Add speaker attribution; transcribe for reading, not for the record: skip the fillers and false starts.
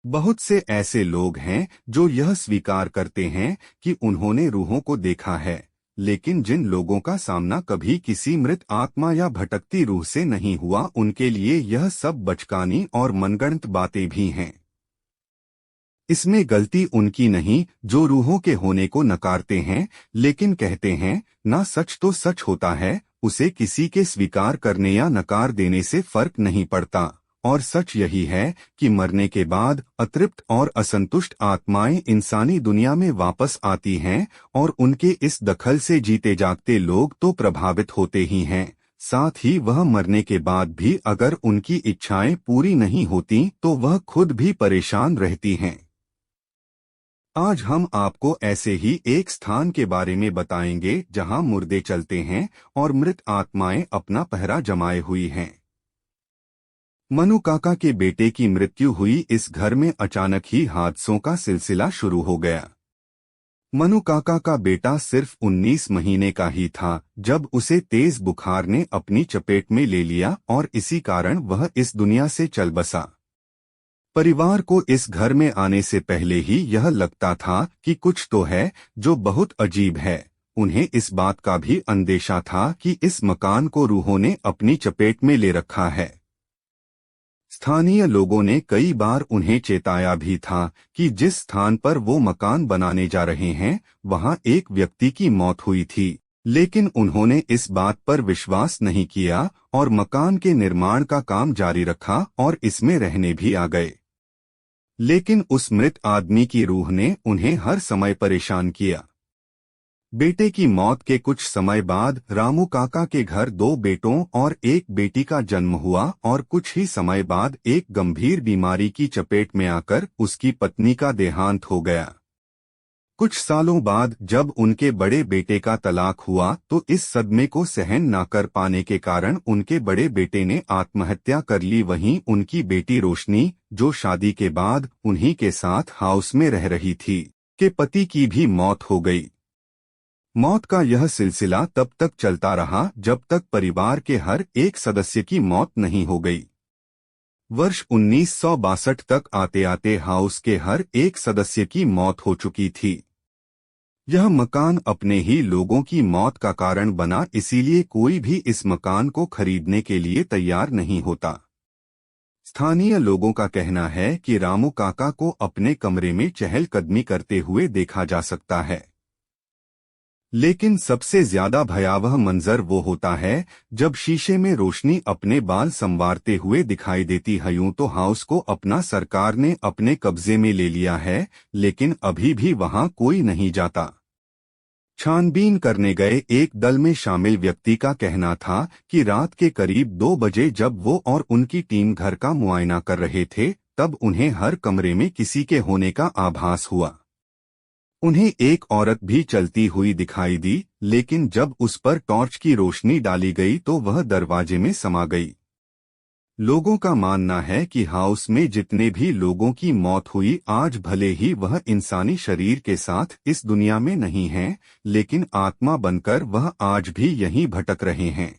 Speaker 1: बहुत से ऐसे लोग हैं जो यह स्वीकार करते हैं कि उन्होंने रूहों को देखा है, लेकिन जिन लोगों का सामना कभी किसी मृत आत्मा या भटकती रूह से नहीं हुआ, उनके लिए यह सब बचकानी और मनगढ़ंत बातें भी हैं। इसमें गलती उनकी नहीं जो रूहों के होने को नकारते हैं, लेकिन कहते हैं ना सच तो सच होता है, उसे किसी के स्वीकार करने या नकार देने से फर्क नहीं पड़ता। और सच यही है कि मरने के बाद अतृप्त और असंतुष्ट आत्माएं इंसानी दुनिया में वापस आती हैं, और उनके इस दखल से जीते जागते लोग तो प्रभावित होते ही हैं, साथ ही वह मरने के बाद भी अगर उनकी इच्छाएं पूरी नहीं होती तो वह खुद भी परेशान रहती हैं। आज हम आपको ऐसे ही एक स्थान के बारे में बताएंगे जहां मुर्दे चलते हैं और मृत आत्माएं अपना पहरा जमाए हुई हैं। मनु काका के बेटे की मृत्यु हुई। इस घर में अचानक ही हादसों का सिलसिला शुरू हो गया। मनु काका का बेटा सिर्फ 19 महीने का ही था जब उसे तेज बुखार ने अपनी चपेट में ले लिया और इसी कारण वह इस दुनिया से चल बसा। परिवार को इस घर में आने से पहले ही यह लगता था कि कुछ तो है जो बहुत अजीब है। उन्हें इस बात का भी अंदेशा था कि इस मकान को रूहों ने अपनी चपेट में ले रखा है। स्थानीय लोगों ने कई बार उन्हें चेताया भी था कि जिस स्थान पर वो मकान बनाने जा रहे हैं वहां एक व्यक्ति की मौत हुई थी, लेकिन उन्होंने इस बात पर विश्वास नहीं किया और मकान के निर्माण का काम जारी रखा और इसमें रहने भी आ गए। लेकिन उस मृत आदमी की रूह ने उन्हें हर समय परेशान किया। बेटे की मौत के कुछ समय बाद रामू काका के घर 2 बेटों और 1 बेटी का जन्म हुआ और कुछ ही समय बाद एक गंभीर बीमारी की चपेट में आकर उसकी पत्नी का देहांत हो गया। कुछ सालों बाद जब उनके बड़े बेटे का तलाक हुआ तो इस सदमे को सहन न कर पाने के कारण उनके बड़े बेटे ने आत्महत्या कर ली। वहीं उनकी बेटी रोशनी, जो शादी के बाद उन्हीं के साथ हाउस में रह रही थी, के पति की भी मौत हो गई। मौत का यह सिलसिला तब तक चलता रहा जब तक परिवार के हर एक सदस्य की मौत नहीं हो गई। वर्ष 1962 तक आते आते हाउस के हर एक सदस्य की मौत हो चुकी थी। यह मकान अपने ही लोगों की मौत का कारण बना, इसीलिए कोई भी इस मकान को खरीदने के लिए तैयार नहीं होता। स्थानीय लोगों का कहना है कि रामू काका को अपने कमरे में चहलकदमी करते हुए देखा जा सकता है। लेकिन सबसे ज्यादा भयावह मंजर वो होता है जब शीशे में रोशनी अपने बाल संवारते हुए दिखाई देती है। यूं तो हाउस को अपना सरकार ने अपने कब्जे में ले लिया है, लेकिन अभी भी वहां कोई नहीं जाता। छानबीन करने गए एक दल में शामिल व्यक्ति का कहना था कि रात के करीब 2 बजे जब वो और उनकी टीम घर का मुआयना कर रहे थे, तब उन्हें हर कमरे में किसी के होने का आभास हुआ। उन्हें एक औरत भी चलती हुई दिखाई दी, लेकिन जब उस पर टॉर्च की रोशनी डाली गई तो वह दरवाजे में समा गई। लोगों का मानना है कि हाउस में जितने भी लोगों की मौत हुई आज भले ही वह इंसानी शरीर के साथ इस दुनिया में नहीं हैं, लेकिन आत्मा बनकर वह आज भी यहीं भटक रहे हैं।